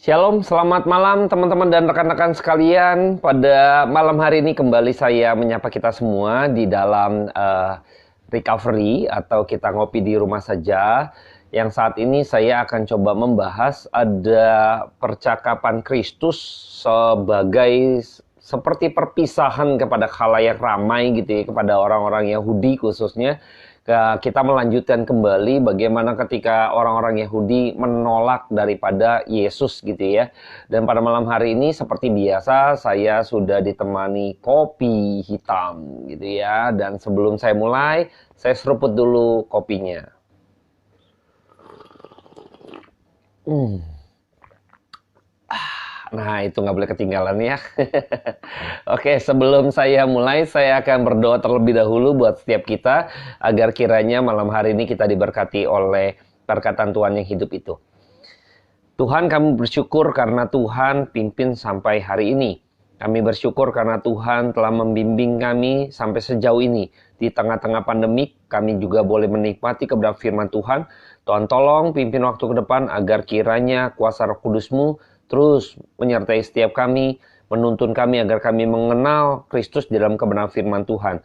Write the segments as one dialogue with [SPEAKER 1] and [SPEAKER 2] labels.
[SPEAKER 1] Shalom, selamat malam teman-teman dan rekan-rekan sekalian. Pada malam hari ini kembali saya menyapa kita semua di dalam recovery atau kita ngopi di rumah saja. Yang saat ini saya akan coba membahas ada percakapan Kristus sebagai seperti perpisahan kepada khalayak ramai gitu ya, kepada orang-orang Yahudi khususnya. Kita melanjutkan kembali bagaimana ketika orang-orang Yahudi menolak daripada Yesus gitu ya. Dan pada malam hari ini seperti biasa saya sudah ditemani kopi hitam gitu ya. Dan sebelum saya mulai, saya seruput dulu kopinya. Nah, itu nggak boleh ketinggalan ya. Oke, sebelum saya mulai, saya akan berdoa terlebih dahulu buat setiap kita, agar kiranya malam hari ini kita diberkati oleh perkataan Tuhan yang hidup itu. Tuhan, kami bersyukur karena Tuhan pimpin sampai hari ini. Kami bersyukur karena Tuhan telah membimbing kami sampai sejauh ini. Di tengah-tengah pandemik, kami juga boleh menikmati kebenaran firman Tuhan. Tuhan tolong pimpin waktu ke depan agar kiranya kuasa Roh Kudus-Mu terus menyertai setiap kami, menuntun kami agar kami mengenal Kristus di dalam kebenaran firman Tuhan.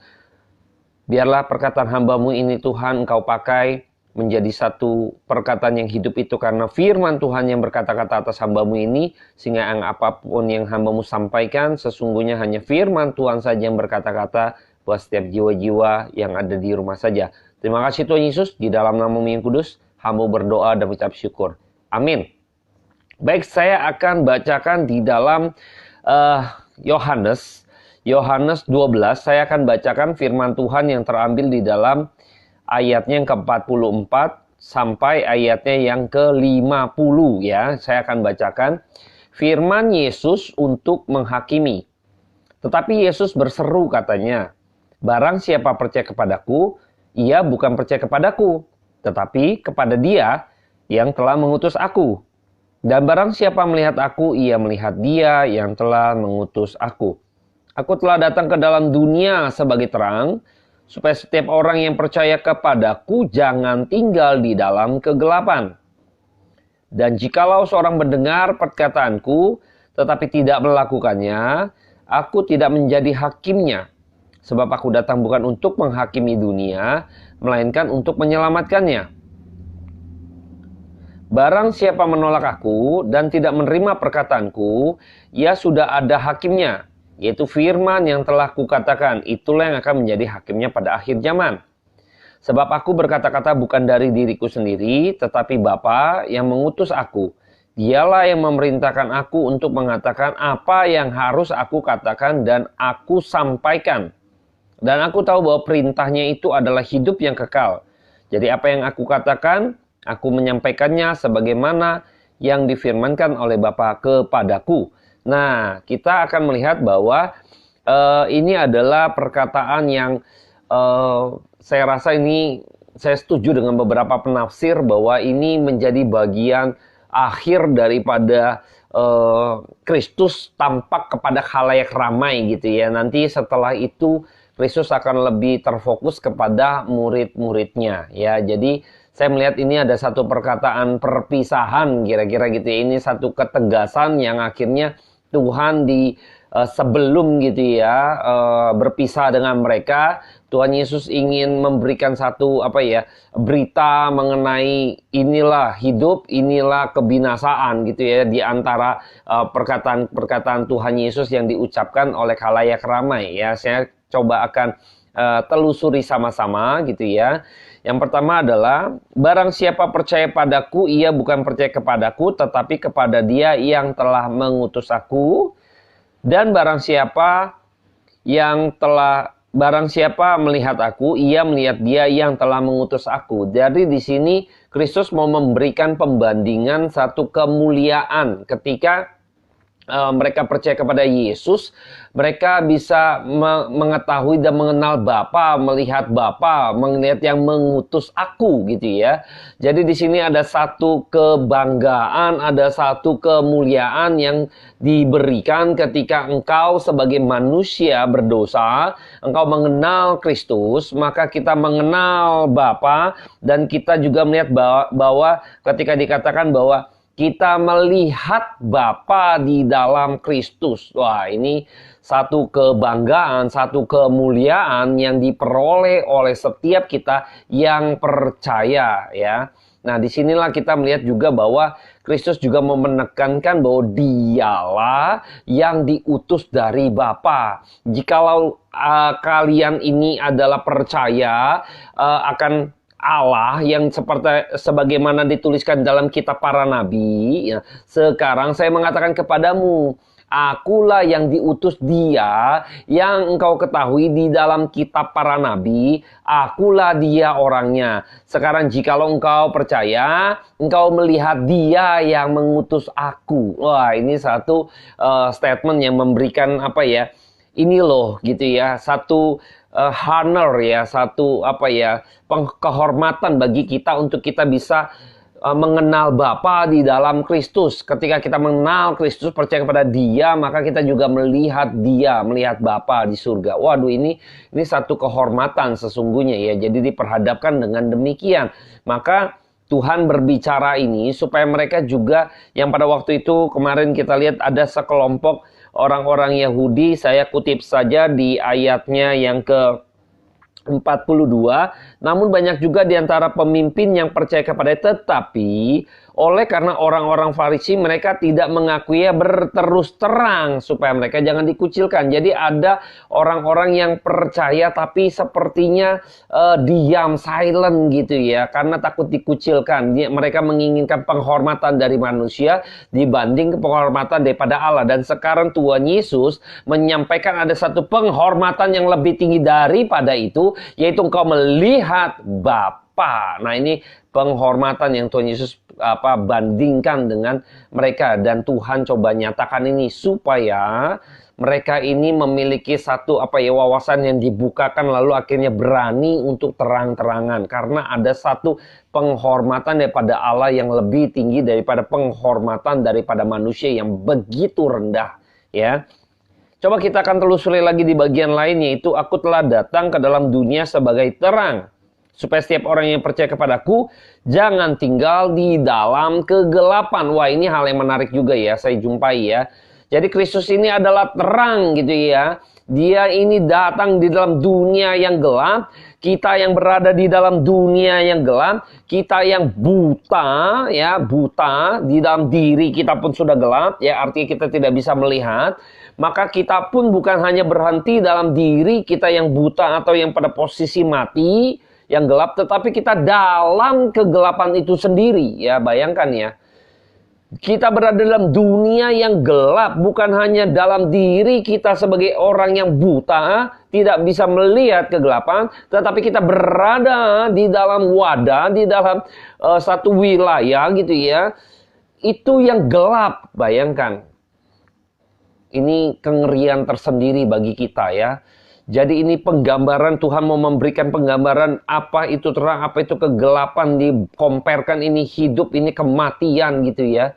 [SPEAKER 1] Biarlah perkataan hamba-Mu ini Tuhan Engkau pakai menjadi satu perkataan yang hidup itu karena firman Tuhan yang berkata-kata atas hamba-Mu ini, sehingga apapun yang hamba-Mu sampaikan sesungguhnya hanya firman Tuhan saja yang berkata-kata buat setiap jiwa-jiwa yang ada di rumah saja. Terima kasih Tuhan Yesus, di dalam nama-Mu yang kudus hamba berdoa dan mengucap syukur. Amin. Baik, saya akan bacakan di dalam Yohanes 12. Saya akan bacakan firman Tuhan yang terambil di dalam ayatnya yang ke-44 sampai ayatnya yang ke-50 ya. Saya akan bacakan firman Yesus untuk menghakimi. Tetapi Yesus berseru katanya, "Barang siapa percaya kepadaku, ia bukan percaya kepadaku, tetapi kepada Dia yang telah mengutus aku. Dan barang siapa melihat aku, ia melihat Dia yang telah mengutus aku. Aku telah datang ke dalam dunia sebagai terang, supaya setiap orang yang percaya kepadaku jangan tinggal di dalam kegelapan. Dan jikalau seorang mendengar perkataanku, tetapi tidak melakukannya, aku tidak menjadi hakimnya. Sebab aku datang bukan untuk menghakimi dunia, melainkan untuk menyelamatkannya. Barang siapa menolak aku dan tidak menerima perkataanku, ia sudah ada hakimnya, yaitu firman yang telah kukatakan. Itulah yang akan menjadi hakimnya pada akhir zaman. Sebab aku berkata-kata bukan dari diriku sendiri, tetapi Bapa yang mengutus aku. Dialah yang memerintahkan aku untuk mengatakan apa yang harus aku katakan dan aku sampaikan. Dan aku tahu bahwa perintahnya itu adalah hidup yang kekal. Jadi apa yang aku katakan, aku menyampaikannya sebagaimana yang difirmankan oleh Bapa kepadaku." Nah, kita akan melihat bahwa ini adalah perkataan yang saya rasa ini, saya setuju dengan beberapa penafsir bahwa ini menjadi bagian akhir daripada Kristus tampak kepada khalayak ramai gitu ya. Nanti setelah itu Kristus akan lebih terfokus kepada murid-muridnya ya. Jadi saya melihat ini ada satu perkataan perpisahan kira-kira gitu ya. Ini satu ketegasan yang akhirnya Tuhan sebelum gitu ya berpisah dengan mereka, Tuhan Yesus ingin memberikan satu berita mengenai inilah hidup, inilah kebinasaan gitu ya, di antara perkataan-perkataan Tuhan Yesus yang diucapkan oleh khalayak ramai ya. Saya coba akan telusuri sama-sama gitu ya. Yang pertama adalah, barang siapa percaya padaku, ia bukan percaya kepadaku, tetapi kepada Dia yang telah mengutus aku. Dan barang siapa melihat aku, ia melihat Dia yang telah mengutus aku. Jadi di sini Kristus mau memberikan pembandingan satu kemuliaan ketika mereka percaya kepada Yesus, mereka bisa mengetahui dan mengenal Bapa, melihat Bapa, melihat yang mengutus aku gitu ya. Jadi di sini ada satu kebanggaan, ada satu kemuliaan yang diberikan ketika engkau sebagai manusia berdosa, engkau mengenal Kristus, maka kita mengenal Bapa, dan kita juga melihat bahwa ketika dikatakan bahwa kita melihat Bapa di dalam Kristus. Wah, ini satu kebanggaan, satu kemuliaan yang diperoleh oleh setiap kita yang percaya, ya. Nah, disinilah kita melihat juga bahwa Kristus juga mau menekankan bahwa dialah yang diutus dari Bapa. Jikalau kalian ini adalah percaya akan Allah yang sebagaimana dituliskan dalam kitab para nabi, ya, sekarang saya mengatakan kepadamu, akulah yang diutus Dia yang engkau ketahui di dalam kitab para nabi, akulah Dia orangnya. Sekarang jikalau engkau percaya, engkau melihat Dia yang mengutus aku. Wah, ini satu statement yang memberikan apa ya? Ini loh gitu ya, satu honor ya, satu apa ya, kehormatan bagi kita untuk kita bisa mengenal Bapa di dalam Kristus. Ketika kita mengenal Kristus, percaya kepada Dia, maka kita juga melihat Dia, melihat Bapa di surga. Waduh, ini satu kehormatan sesungguhnya ya. Jadi diperhadapkan dengan demikian. Maka Tuhan berbicara ini supaya mereka juga yang pada waktu itu kemarin kita lihat ada sekelompok orang-orang Yahudi, saya kutip saja di ayatnya yang ke 42, namun banyak juga di antara pemimpin yang percaya kepada, tetapi oleh karena orang-orang Farisi mereka tidak mengakui berterus terang supaya mereka jangan dikucilkan. Jadi ada orang-orang yang percaya tapi sepertinya diam, silent gitu ya, karena takut dikucilkan. Mereka menginginkan penghormatan dari manusia dibanding penghormatan daripada Allah. Dan sekarang Tuhan Yesus menyampaikan ada satu penghormatan yang lebih tinggi daripada itu, yaitu engkau melihat Bapa. Nah, ini penghormatan yang Tuhan Yesus bandingkan dengan mereka, dan Tuhan coba nyatakan ini supaya mereka ini memiliki satu wawasan yang dibukakan, lalu akhirnya berani untuk terang-terangan karena ada satu penghormatan daripada Allah yang lebih tinggi daripada penghormatan daripada manusia yang begitu rendah, ya. Coba kita akan telusuri lagi di bagian lain, yaitu aku telah datang ke dalam dunia sebagai terang, supaya setiap orang yang percaya kepadaku jangan tinggal di dalam kegelapan. Wah, ini hal yang menarik juga ya, saya jumpai ya. Jadi Kristus ini adalah terang gitu ya. Dia ini datang di dalam dunia yang gelap. Kita yang berada di dalam dunia yang gelap, kita yang buta ya, buta di dalam diri kita pun sudah gelap ya, artinya kita tidak bisa melihat. Maka kita pun bukan hanya berhenti dalam diri kita yang buta atau yang pada posisi mati, yang gelap, tetapi kita dalam kegelapan itu sendiri. Ya, bayangkan ya. Kita berada dalam dunia yang gelap, bukan hanya dalam diri kita sebagai orang yang buta, tidak bisa melihat kegelapan, tetapi kita berada di dalam wadah, di dalam satu wilayah gitu ya. Itu yang gelap, bayangkan. Ini kengerian tersendiri bagi kita ya. Jadi ini penggambaran, Tuhan mau memberikan penggambaran apa itu terang, apa itu kegelapan, dikomparkan ini hidup, ini kematian gitu ya.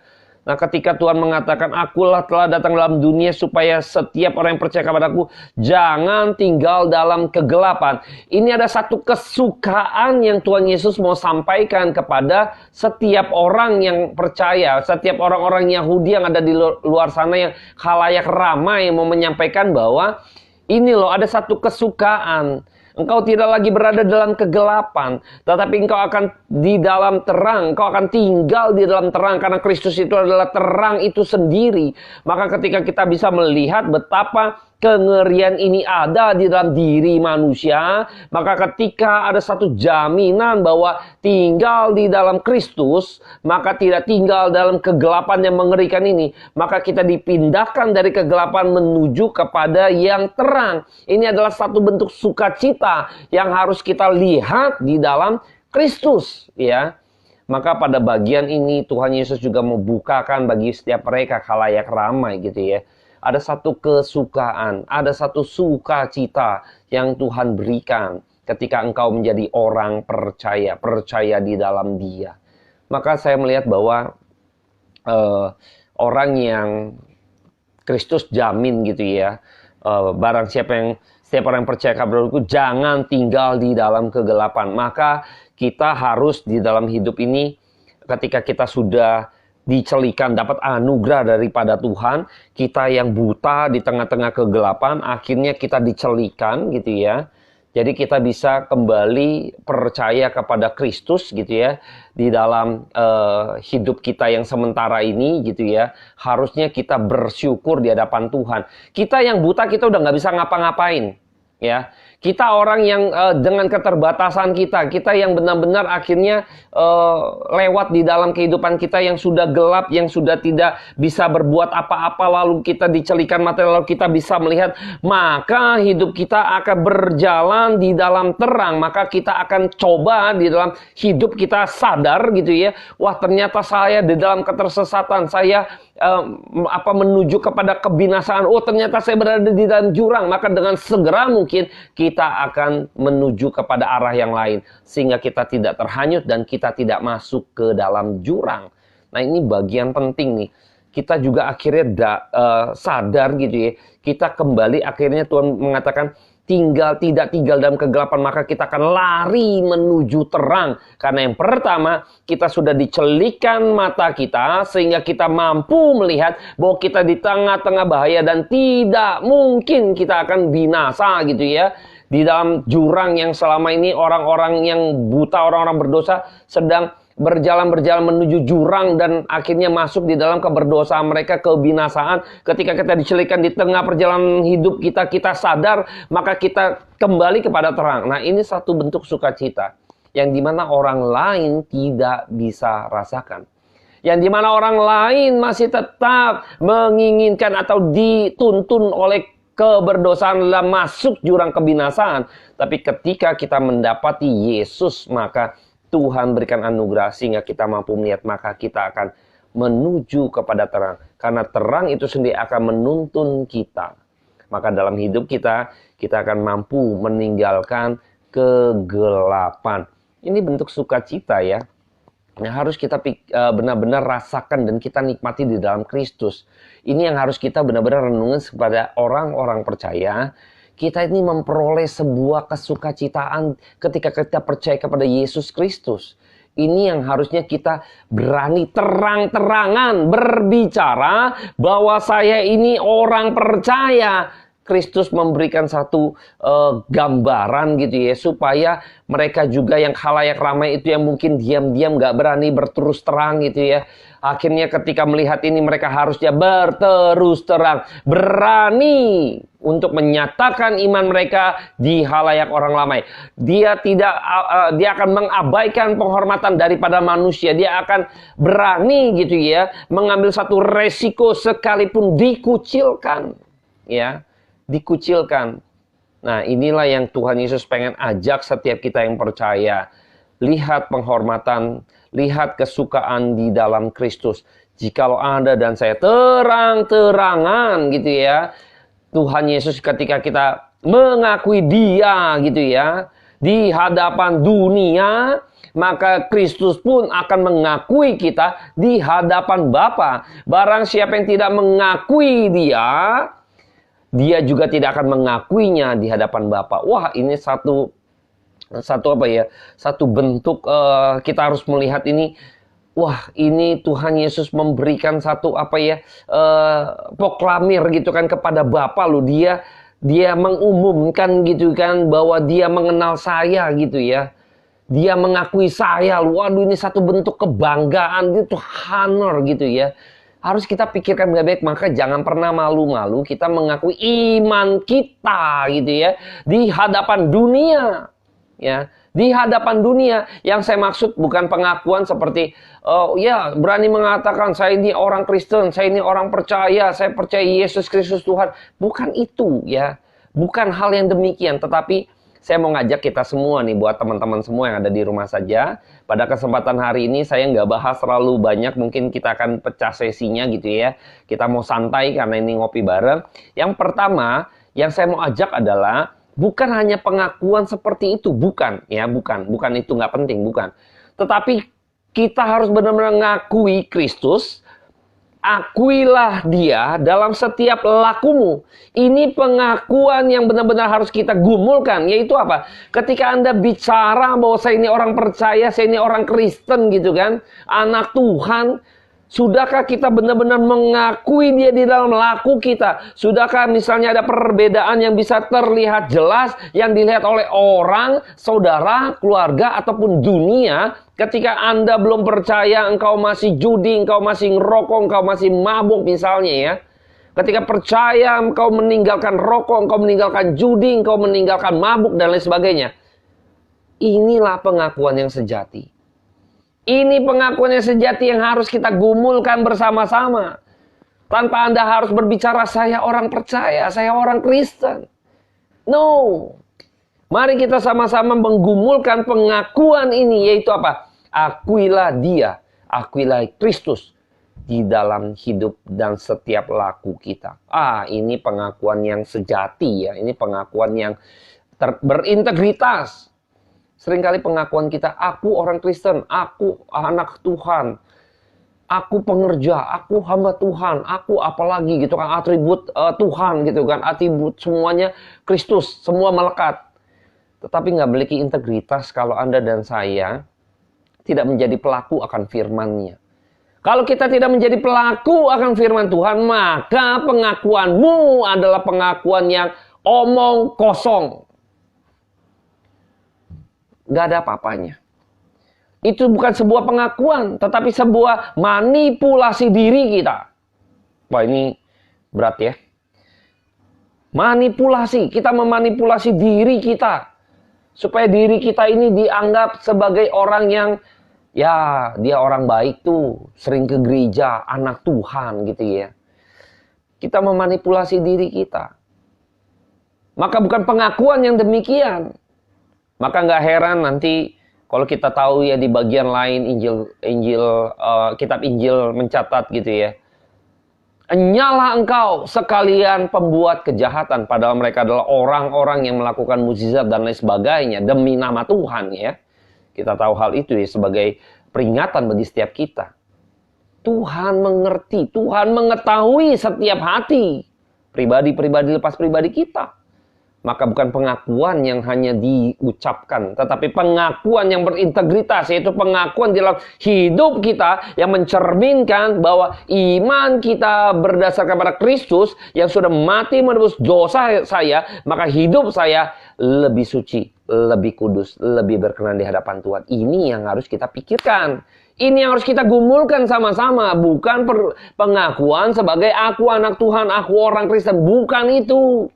[SPEAKER 1] Nah, ketika Tuhan mengatakan akulah telah datang dalam dunia supaya setiap orang yang percaya kepadaku jangan tinggal dalam kegelapan. Ini ada satu kesukaan yang Tuhan Yesus mau sampaikan kepada setiap orang yang percaya, setiap orang-orang Yahudi yang ada di luar sana yang khalayak ramai, mau menyampaikan bahwa ini loh ada satu kesukaan. Engkau tidak lagi berada dalam kegelapan, tetapi engkau akan di dalam terang. Engkau akan tinggal di dalam terang karena Kristus itu adalah terang itu sendiri. Maka ketika kita bisa melihat betapa kengerian ini ada di dalam diri manusia, maka ketika ada satu jaminan bahwa tinggal di dalam Kristus, maka tidak tinggal dalam kegelapan yang mengerikan ini, maka kita dipindahkan dari kegelapan menuju kepada yang terang. Ini adalah satu bentuk sukacita yang harus kita lihat di dalam Kristus, ya. Maka pada bagian ini Tuhan Yesus juga membukakan bagi setiap mereka khalayak ramai gitu ya. Ada satu kesukaan, ada satu sukacita yang Tuhan berikan ketika engkau menjadi orang percaya, percaya di dalam Dia. Maka saya melihat bahwa orang yang Kristus jamin gitu ya, barang setiap orang yang percaya kepadaku jangan tinggal di dalam kegelapan. Maka kita harus di dalam hidup ini ketika kita sudah dicelikan, dapat anugerah daripada Tuhan. Kita yang buta di tengah-tengah kegelapan, akhirnya kita dicelikan gitu ya. Jadi kita bisa kembali percaya kepada Kristus gitu ya. Di dalam hidup kita yang sementara ini gitu ya. Harusnya kita bersyukur di hadapan Tuhan. Kita yang buta, kita udah nggak bisa ngapa-ngapain ya. Kita orang yang dengan keterbatasan kita yang benar-benar akhirnya lewat di dalam kehidupan kita yang sudah gelap, yang sudah tidak bisa berbuat apa-apa, lalu kita dicelikan mata, lalu kita bisa melihat, maka hidup kita akan berjalan di dalam terang. Maka kita akan coba di dalam hidup kita sadar gitu ya, wah ternyata saya di dalam ketersesatan, saya menuju kepada kebinasaan. Oh ternyata saya berada di dalam jurang. Maka dengan segera mungkin kita akan menuju kepada arah yang lain, sehingga kita tidak terhanyut dan kita tidak masuk ke dalam jurang. Nah ini bagian penting nih. Kita juga akhirnya sadar gitu ya. Kita kembali, akhirnya Tuhan mengatakan tidak tinggal dalam kegelapan, maka kita akan lari menuju terang. Karena yang pertama, kita sudah dicelikan mata kita sehingga kita mampu melihat bahwa kita di tengah-tengah bahaya dan tidak mungkin kita akan binasa gitu ya. Di dalam jurang yang selama ini orang-orang yang buta, orang-orang berdosa sedang berjalan menuju jurang dan akhirnya masuk di dalam keberdosaan mereka, kebinasaan. Ketika kita dicelikan di tengah perjalanan hidup kita, kita sadar, maka kita kembali kepada terang. Nah ini satu bentuk sukacita yang dimana orang lain tidak bisa rasakan. Yang dimana orang lain masih tetap menginginkan atau dituntun oleh keberdosaan dalam masuk jurang kebinasaan. Tapi ketika kita mendapati Yesus, maka Tuhan berikan anugerah sehingga kita mampu melihat, maka kita akan menuju kepada terang. Karena terang itu sendiri akan menuntun kita. Maka dalam hidup kita akan mampu meninggalkan kegelapan. Ini bentuk sukacita ya. Yang harus kita benar-benar rasakan dan kita nikmati di dalam Kristus. Ini yang harus kita benar-benar renungkan kepada orang-orang percaya. Kita ini memperoleh sebuah kesukacitaan ketika kita percaya kepada Yesus Kristus. Ini yang harusnya kita berani terang-terangan berbicara bahwa saya ini orang percaya. Kristus memberikan satu gambaran gitu ya, supaya mereka juga yang khalayak ramai itu yang mungkin diam-diam gak berani berterus terang gitu ya. Akhirnya ketika melihat ini mereka harusnya berterus terang, berani untuk menyatakan iman mereka di khalayak orang ramai. Dia akan mengabaikan penghormatan daripada manusia. Dia akan berani gitu ya, mengambil satu resiko sekalipun dikucilkan ya. Dikucilkan. Nah inilah yang Tuhan Yesus pengen ajak setiap kita yang percaya. Lihat penghormatan, lihat kesukaan di dalam Kristus. Jikalau Anda dan saya terang-terangan gitu ya, Tuhan Yesus ketika kita mengakui Dia gitu ya, di hadapan dunia, maka Kristus pun akan mengakui kita di hadapan Bapa. Barang siapa yang tidak mengakui Dia juga tidak akan mengakuinya di hadapan Bapa. Wah, ini satu bentuk kita harus melihat ini. Wah, ini Tuhan Yesus memberikan satu proklamir gitu kan kepada Bapa loh. Dia mengumumkan gitu kan bahwa Dia mengenal saya gitu ya. Dia mengakui saya. Waduh, ini satu bentuk kebanggaan, itu honor gitu ya. Harus kita pikirkan baik-baik, maka jangan pernah malu-malu kita mengakui iman kita gitu ya di hadapan dunia. Ya, di hadapan dunia. Yang saya maksud bukan pengakuan seperti berani mengatakan saya ini orang Kristen, saya ini orang percaya, saya percaya Yesus Kristus Tuhan. Bukan itu ya. Bukan hal yang demikian, tetapi saya mau ngajak kita semua nih, buat teman-teman semua yang ada di rumah saja. Pada kesempatan hari ini saya nggak bahas terlalu banyak, mungkin kita akan pecah sesinya gitu ya. Kita mau santai karena ini ngopi bareng. Yang pertama, yang saya mau ajak adalah bukan hanya pengakuan seperti itu, bukan itu nggak penting, bukan. Tetapi kita harus benar-benar mengakui Kristus. Akuilah Dia dalam setiap lakumu. Ini pengakuan yang benar-benar harus kita gumulkan. Yaitu apa? Ketika Anda bicara bahwa saya ini orang percaya, saya ini orang Kristen gitu kan, anak Tuhan, Sudahkah kita benar-benar mengakui dia di dalam laku kita? Sudahkah misalnya ada perbedaan yang bisa terlihat jelas, yang dilihat oleh orang, saudara, keluarga, ataupun dunia? Ketika Anda belum percaya, engkau masih judi, engkau masih ngerokok, engkau masih mabuk misalnya ya. Ketika percaya, engkau meninggalkan rokok, engkau meninggalkan judi, engkau meninggalkan mabuk, dan lain sebagainya. Inilah pengakuan yang sejati. Ini pengakuan yang sejati yang harus kita gumulkan bersama-sama. Tanpa Anda harus berbicara, saya orang percaya, saya orang Kristen. No. Mari kita sama-sama menggumulkan pengakuan ini, yaitu apa? Akuilah dia, akuilah Kristus di dalam hidup dan setiap laku kita. Ini pengakuan yang sejati ya. Ini pengakuan yang berintegritas. Seringkali pengakuan kita, aku orang Kristen, aku anak Tuhan, aku pengerja, aku hamba Tuhan, aku apalagi gitu kan, atribut Tuhan gitu kan, atribut semuanya Kristus, semua melekat. Tetapi nggak memiliki integritas kalau Anda dan saya tidak menjadi pelaku akan firman-Nya. Kalau kita tidak menjadi pelaku akan firman Tuhan, maka pengakuanmu adalah pengakuan yang omong kosong. Gak ada apa-apanya. Itu bukan sebuah pengakuan, tetapi sebuah manipulasi diri kita. Wah, ini berat ya. Manipulasi, kita memanipulasi diri kita. Supaya diri kita ini dianggap sebagai orang yang, ya dia orang baik tuh, sering ke gereja, anak Tuhan gitu ya. Kita memanipulasi diri kita. Maka bukan pengakuan yang demikian. Maka nggak heran nanti kalau kita tahu ya di bagian lain kitab Injil mencatat gitu ya. Nyala engkau sekalian pembuat kejahatan, padahal mereka adalah orang-orang yang melakukan mukjizat dan lain sebagainya demi nama Tuhan ya. Kita tahu hal itu ya sebagai peringatan bagi setiap kita. Tuhan mengerti, Tuhan mengetahui setiap hati pribadi-pribadi lepas pribadi kita. Maka bukan pengakuan yang hanya diucapkan, tetapi pengakuan yang berintegritas, yaitu pengakuan di dalam hidup kita yang mencerminkan bahwa iman kita berdasarkan pada Kristus yang sudah mati menebus dosa saya, maka hidup saya lebih suci, lebih kudus, lebih berkenan di hadapan Tuhan. Ini yang harus kita pikirkan. Ini yang harus kita gumulkan sama-sama, bukan pengakuan sebagai aku anak Tuhan, aku orang Kristen, bukan itu.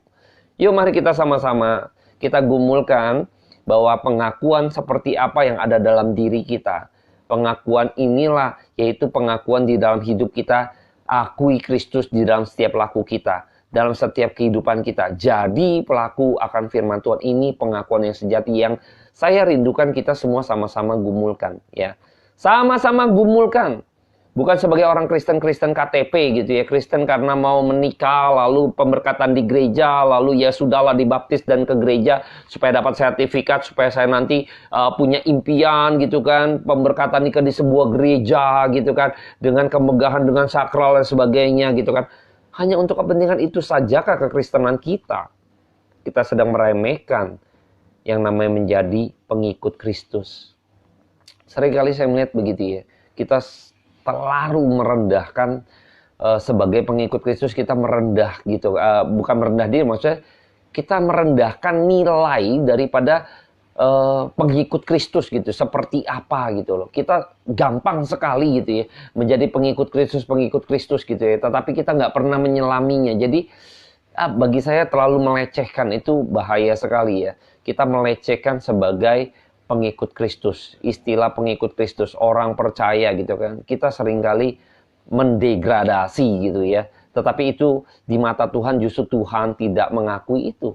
[SPEAKER 1] Yuk mari kita sama-sama kita gumulkan bahwa pengakuan seperti apa yang ada dalam diri kita. Pengakuan inilah yaitu pengakuan di dalam hidup kita, akui Kristus di dalam setiap laku kita, dalam setiap kehidupan kita. Jadi pelaku akan firman Tuhan ini pengakuan yang sejati yang saya rindukan kita semua sama-sama gumulkan ya. Sama-sama gumulkan. Bukan sebagai orang Kristen KTP gitu ya. Kristen karena mau menikah, lalu pemberkatan di gereja, lalu ya sudahlah dibaptis dan ke gereja supaya dapat sertifikat, supaya saya nanti punya impian gitu kan. Pemberkatan nikah di sebuah gereja gitu kan. Dengan kemegahan, dengan sakral dan sebagainya gitu kan. Hanya untuk kepentingan itu sajakah kekristenan kita? Kita sedang meremehkan yang namanya menjadi pengikut Kristus. Seringkali saya melihat begitu ya. Kita terlalu merendahkan sebagai pengikut Kristus, kita merendah gitu, bukan merendah diri, maksudnya kita merendahkan nilai daripada pengikut Kristus gitu, seperti apa gitu loh. Kita gampang sekali gitu ya menjadi pengikut Kristus gitu ya, tetapi kita nggak pernah menyelaminya. Jadi bagi saya terlalu melecehkan, itu bahaya sekali ya. Kita melecehkan sebagai pengikut Kristus, istilah pengikut Kristus, orang percaya gitu kan. Kita seringkali mendegradasi gitu ya. Tetapi itu di mata Tuhan justru Tuhan tidak mengakui itu.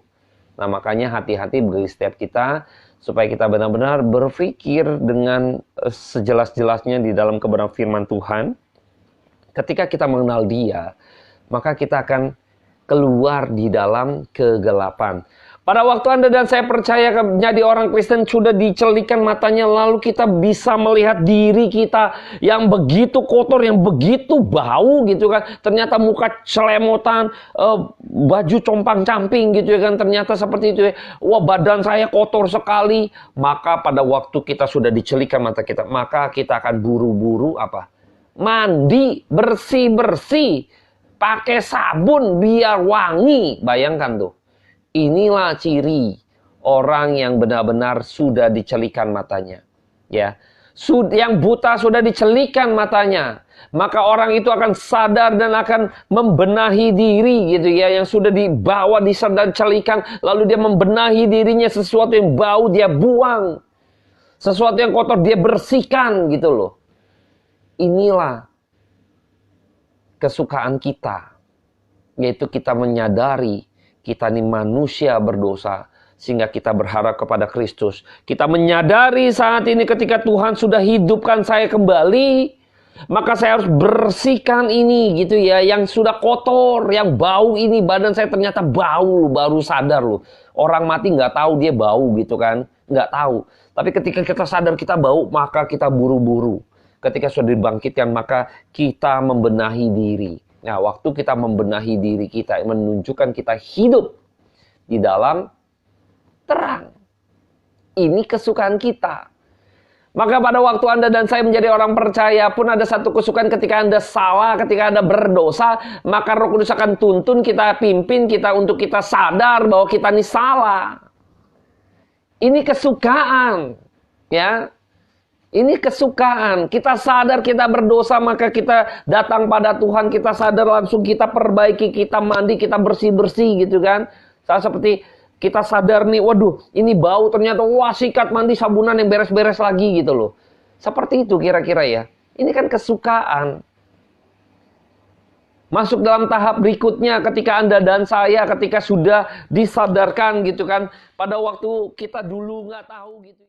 [SPEAKER 1] Nah makanya hati-hati bagi setiap kita supaya kita benar-benar berpikir dengan sejelas-jelasnya di dalam kebenaran firman Tuhan. Ketika kita mengenal Dia, maka kita akan keluar di dalam kegelapan. Pada waktu Anda dan saya percaya menjadi orang Kristen, sudah dicelikan matanya, lalu kita bisa melihat diri kita yang begitu kotor, yang begitu bau gitu kan. Ternyata muka celemotan, baju compang-camping gitu ya kan. Ternyata seperti itu ya. Wah, badan saya kotor sekali. Maka pada waktu kita sudah dicelikan mata kita, maka kita akan buru-buru apa? mandi, bersih-bersih, pakai sabun biar wangi. Bayangkan tuh. Inilah ciri orang yang benar-benar sudah dicelikan matanya. Ya. Yang buta sudah dicelikan matanya. Maka orang itu akan sadar dan akan membenahi diri gitu ya. Yang sudah dibawa, disadar, celikan. Lalu dia membenahi dirinya, sesuatu yang bau dia buang. Sesuatu yang kotor dia bersihkan gitu loh. Inilah kesukaan kita. Yaitu kita menyadari kita ini manusia berdosa. Sehingga kita berharap kepada Kristus. Kita menyadari saat ini ketika Tuhan sudah hidupkan saya kembali. Maka saya harus bersihkan ini gitu ya. Yang sudah kotor, yang bau ini. Badan saya ternyata bau, baru sadar loh. Orang mati nggak tahu dia bau gitu kan. Nggak tahu. Tapi ketika kita sadar kita bau, maka kita buru-buru. Ketika sudah dibangkitkan, maka kita membenahi diri. Nah, waktu kita membenahi diri kita, menunjukkan kita hidup di dalam terang. Ini kesukaan kita. Maka pada waktu Anda dan saya menjadi orang percaya pun ada satu kesukaan ketika Anda salah, ketika Anda berdosa, maka Roh Kudus akan tuntun kita, pimpin kita untuk kita sadar bahwa kita ini salah. Ini kesukaan, ya. Ini kesukaan. Kita sadar kita berdosa, maka kita datang pada Tuhan, kita sadar langsung kita perbaiki, kita mandi, kita bersih-bersih gitu kan. Seperti kita sadar nih, waduh, ini bau ternyata, wah sikat mandi sabunan yang beres-beres lagi gitu loh. Seperti itu kira-kira ya. Ini kan kesukaan. Masuk dalam tahap berikutnya ketika Anda dan saya ketika sudah disadarkan gitu kan. Pada waktu kita dulu nggak tahu gitu.